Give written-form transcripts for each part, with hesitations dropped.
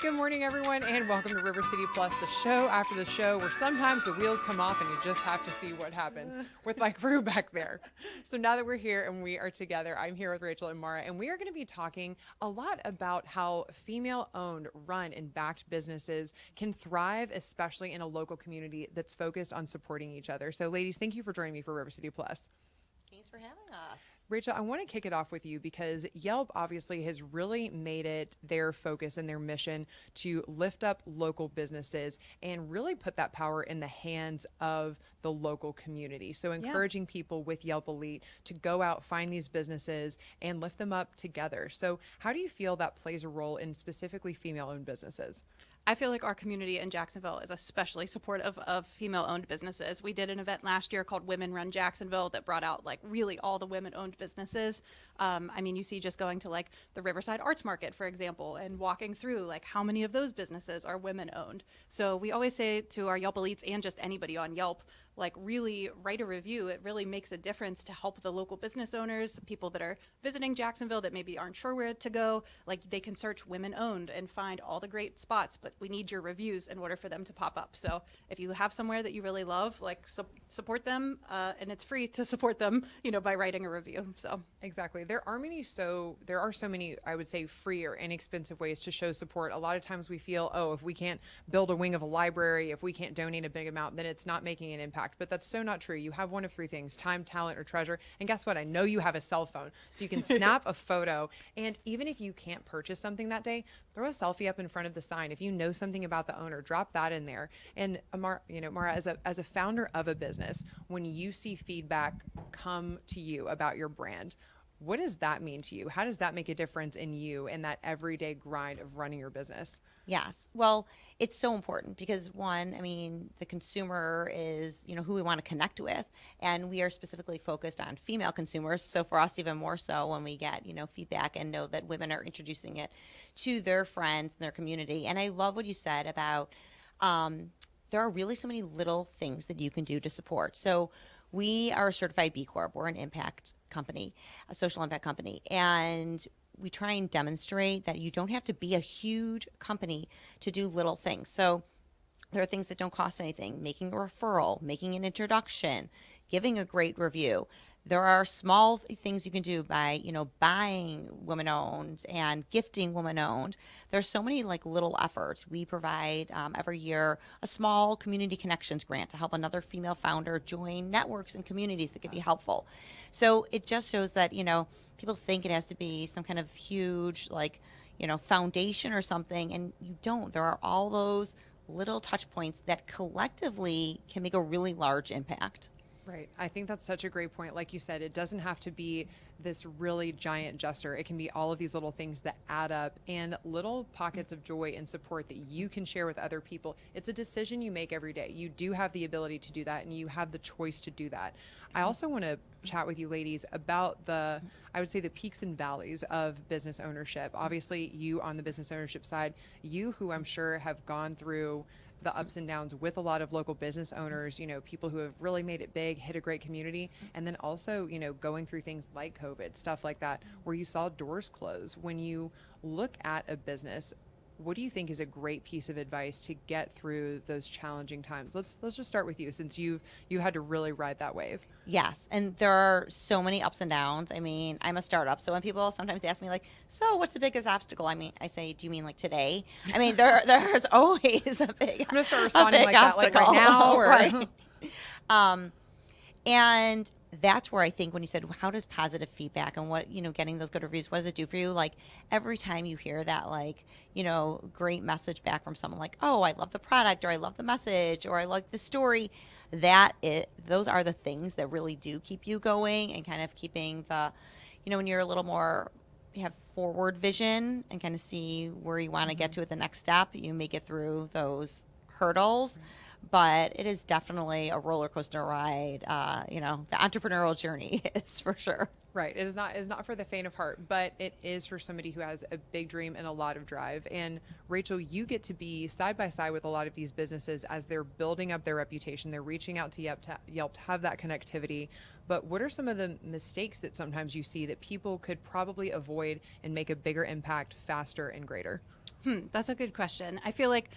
Good morning, everyone, and welcome to River City Plus, the show after the show where sometimes the wheels come off and you just have to see what happens with my crew back there. So now that we're here and we are together, I'm here with Rachel and Mara, and we are going to be talking a lot about how female-owned, run, and backed businesses can thrive, especially in a local community that's focused on supporting each other. So, ladies, thank you for joining me for River City Plus. Thanks for having us. Rachel, I want to kick it off with you because Yelp obviously has really made it their focus and their mission to lift up local businesses and really put that power in the hands of the local community. So encouraging people with Yelp Elite to go out, find these businesses and lift them up together. So how do you feel that plays a role in specifically female-owned businesses? I feel like our community in Jacksonville is especially supportive of female-owned businesses. We did an event last year called Women Run Jacksonville that brought out like really all the women-owned businesses. You see just going to like the Riverside Arts Market, for example, and walking through like how many of those businesses are women-owned. So we always say to our Yelp Elites and just anybody on Yelp, like really write a review. It really makes a difference to help the local business owners, people that are visiting Jacksonville that maybe aren't sure where to go. Like they can search women-owned and find all the great spots, but we need your reviews in order for them to pop up. So if you have somewhere that you really love, like support them, and it's free to support them, by writing a review. So Exactly. There are so many, I would say, free or inexpensive ways to show support. A lot of times we feel, if we can't build a wing of a library, if we can't donate a big amount, then it's not making an impact. But that's so not true. You have one of three things: time, talent, or treasure. And guess what? I know you have a cell phone, so you can snap a photo. And even if you can't purchase something that day, throw a selfie up in front of the sign. If you know something about the owner, drop that in there. And Mara, as a founder of a business, when you see feedback come to you about your brand, what does that mean to you? How does that make a difference in you in that everyday grind of running your business? Yes. Well, it's so important because one, the consumer is, who we want to connect with. And we are specifically focused on female consumers. So for us, even more so when we get, feedback and know that women are introducing it to their friends and their community. And I love what you said about there are really so many little things that you can do to support. So we are a certified B Corp. We're an impact company, a social impact company. And we try and demonstrate that you don't have to be a huge company to do little things. So there are things that don't cost anything: making a referral, making an introduction, giving a great review. There are small things you can do by, buying women-owned and gifting women-owned. There's so many like little efforts. We provide every year a small community connections grant to help another female founder join networks and communities that could be helpful. So it just shows that, people think it has to be some kind of huge foundation or something, and you don't. There are all those little touch points that collectively can make a really large impact. Right. I think that's such a great point. Like you said, it doesn't have to be this really giant gesture. It can be all of these little things that add up and little pockets of joy and support that you can share with other people. It's a decision you make every day. You do have the ability to do that, and you have the choice to do that. I also want to chat with you ladies about I would say the peaks and valleys of business ownership. Obviously, you on the business ownership side, you who I'm sure have gone through the ups and downs with a lot of local business owners, people who have really made it big, hit a great community, and then also, going through things like COVID, stuff like that, where you saw doors close. When you look at a business, what do you think is a great piece of advice to get through those challenging times? Let's just start with you, since you had to really ride that wave. Yes, and there are so many ups and downs. I'm a startup, so when people sometimes ask me so what's the biggest obstacle? I say, do you mean like today? There's always a big. I'm gonna start responding like that, like right now, or right. And that's where I think when you said, how does positive feedback and what, getting those good reviews, what does it do for you? Like every time you hear that, great message back from someone like, oh, I love the product, or I love the message, or I like the story, those are the things that really do keep you going and kind of keeping the, when you're a little more, you have forward vision and kind of see where you want to get to at the next step, you make it through those hurdles. But it is definitely a roller coaster ride. The entrepreneurial journey is for sure. Right. It is not for the faint of heart, but it is for somebody who has a big dream and a lot of drive. And Rachel, you get to be side by side with a lot of these businesses as they're building up their reputation. They're reaching out to Yelp to have that connectivity. but what are some of the mistakes that sometimes you see that people could probably avoid and make a bigger impact faster and greater? That's a good question. I feel like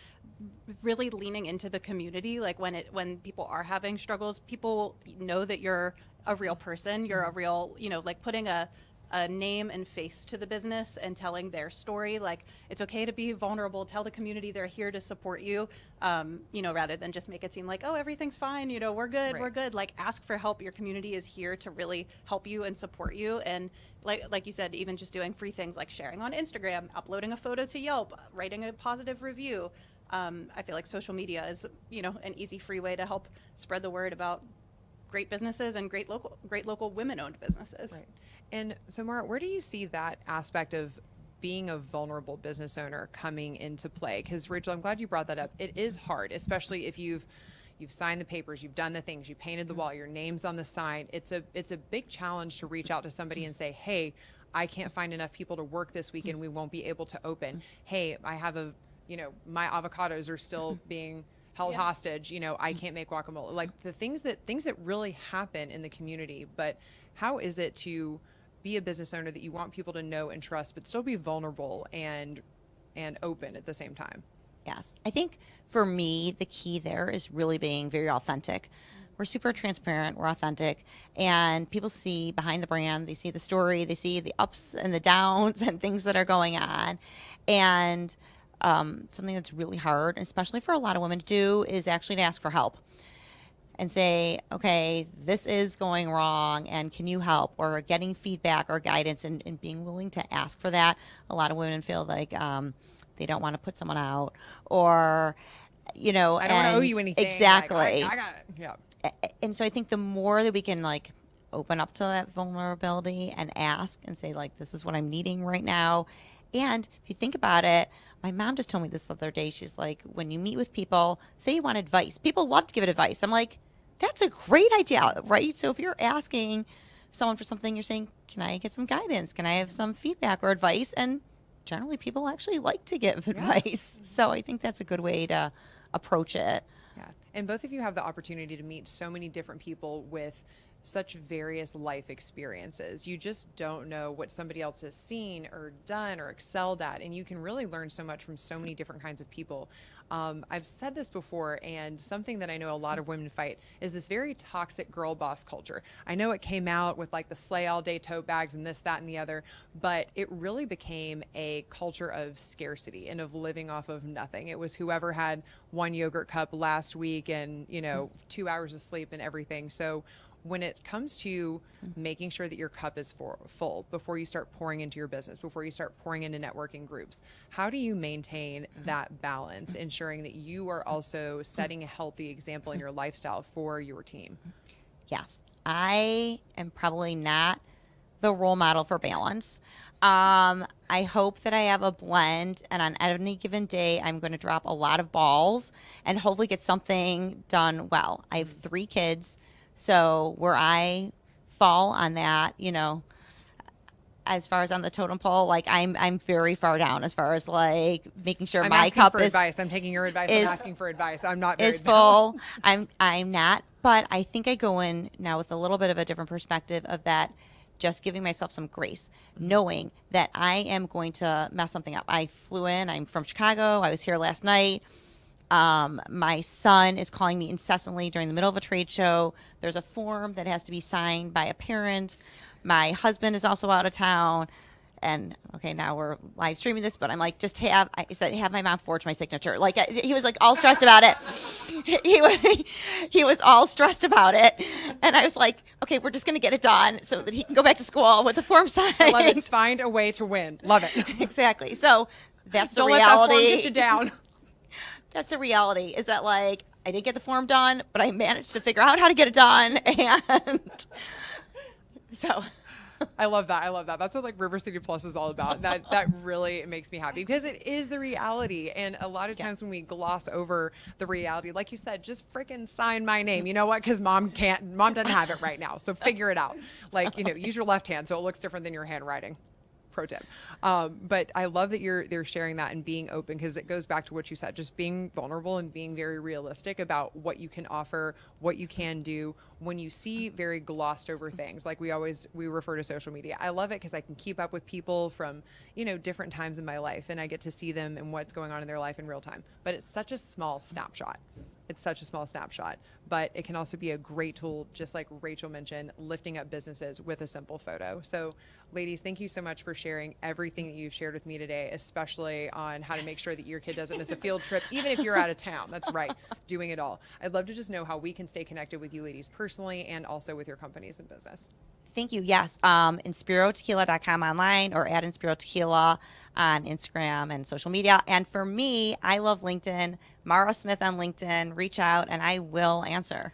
really leaning into the community, like when people are having struggles, people know that you're a real person, you're a real, like putting a name and face to the business and telling their story. Like, it's okay to be vulnerable, tell the community they're here to support you, rather than just make it seem like, oh, everything's fine, we're good, Right. we're good. Like, ask for help. Your community is here to really help you and support you. And like you said, even just doing free things like sharing on Instagram, uploading a photo to Yelp, writing a positive review. I feel like social media is, an easy, free way to help spread the word about great businesses and great local women-owned businesses. Right. And so, Mara, where do you see that aspect of being a vulnerable business owner coming into play? Because, Rachel, I'm glad you brought that up. It is hard, especially if you've signed the papers, you've done the things, you painted the wall, your name's on the sign. It's a big challenge to reach out to somebody and say, hey, I can't find enough people to work this weekend. We won't be able to open. Hey, I have my avocados are still being held hostage. I can't make guacamole. Like the things that really happen in the community. But how is it to be a business owner that you want people to know and trust, but still be vulnerable and open at the same time? Yes. I think for me, the key there is really being very authentic. We're super transparent, we're authentic, and people see behind the brand, they see the story, they see the ups and the downs and things that are going on. And something that's really hard, especially for a lot of women to do, is actually to ask for help and say, okay, this is going wrong and can you help? Or getting feedback or guidance and being willing to ask for that. A lot of women feel like they don't want to put someone out, or, I don't want to owe you anything. Exactly. Like, I got it. Yeah. And so I think the more that we can open up to that vulnerability and ask and say, this is what I'm needing right now. And if you think about it, my mom just told me this the other day. She's like, when you meet with people, say you want advice. People love to give it advice. I'm like, that's a great idea, right? So if you're asking someone for something, you're saying, can I get some guidance? Can I have some feedback or advice? And generally people actually like to give advice. So I think that's a good way to approach it. Yeah. And both of you have the opportunity to meet so many different people with such various life experiences. You just don't know what somebody else has seen or done or excelled at. And you can really learn so much from so many different kinds of people. I've said this before, and something that I know a lot of women fight is this very toxic girl boss culture. I know it came out with the slay all day tote bags and this, that, and the other, but it really became a culture of scarcity and of living off of nothing. It was whoever had one yogurt cup last week and, 2 hours of sleep and everything. So when it comes to making sure that your cup is full before you start pouring into your business, before you start pouring into networking groups, how do you maintain that balance, ensuring that you are also setting a healthy example in your lifestyle for your team? Yes, I am probably not the role model for balance. I hope that I have a blend, and on any given day, I'm going to drop a lot of balls and hopefully get something done well. I have 3 kids. So where I fall on that, as far as on the totem pole, I'm very far down as far as making sure I'm my asking cup for is advice. I'm taking your advice. is- I'm asking for advice. I'm not very is full. I'm not, but I think I go in now with a little bit of a different perspective of that, just giving myself some grace, knowing that I am going to mess something up. I flew in. I'm from Chicago. I was here last night. My son is calling me incessantly during the middle of a trade show. There's a form that has to be signed by a parent. My husband is also out of town. And okay, now we're live streaming this, but I'm like, I said, have my mom forge my signature. He was all stressed about it. He was all stressed about it. And I was like, okay, we're just going to get it done so that he can go back to school with the form signed. I love it. Find a way to win. Love it. Exactly. So that's the Don't reality. let that form get you down. That's the reality, is that I didn't get the form done, but I managed to figure out how to get it done. And so I love that. I love that. That's what River City Plus is all about. That really makes me happy because it is the reality. And a lot of times when we gloss over the reality, like you said, just freaking sign my name. You know what? Because mom doesn't have it right now. So figure it out. Use your left hand so it looks different than your handwriting. pro tip. But I love that they're sharing that and being open, because it goes back to what you said, just being vulnerable and being very realistic about what you can offer, what you can do when you see very glossed over things. Like we refer to social media. I love it because I can keep up with people from, different times in my life, and I get to see them and what's going on in their life in real time. But it's such a small snapshot. It's such a small snapshot, but it can also be a great tool, just like Rachel mentioned, lifting up businesses with a simple photo. So ladies, thank you so much for sharing everything that you've shared with me today, especially on how to make sure that your kid doesn't miss a field trip, even if you're out of town. That's right, doing it all. I'd love to just know how we can stay connected with you ladies personally and also with your companies and business. Thank you. Yes. InspiroTequila.com online, or at Inspiro Tequila on Instagram and social media. And for me, I love LinkedIn. Mara Smith on LinkedIn. Reach out and I will answer.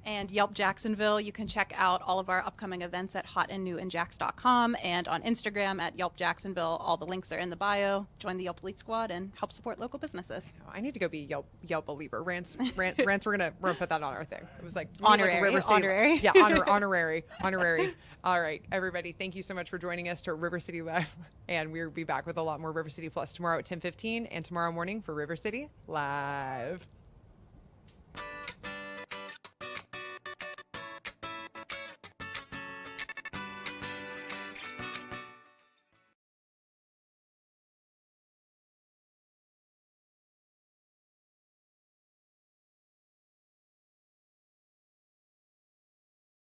And Yelp Jacksonville, you can check out all of our upcoming events at hotandnewinjax.com and on Instagram at Yelp Jacksonville. All the links are in the bio. Join the Yelp Elite Squad and help support local businesses. I need to go be Yelp believer. Rance, we're gonna put that on our thing. It was like Honorary, River City, honorary. yeah, honorary. All right, everybody, thank you so much for joining us to River City Live, and we'll be back with a lot more River City Plus tomorrow at 10:15 and tomorrow morning for River City Live.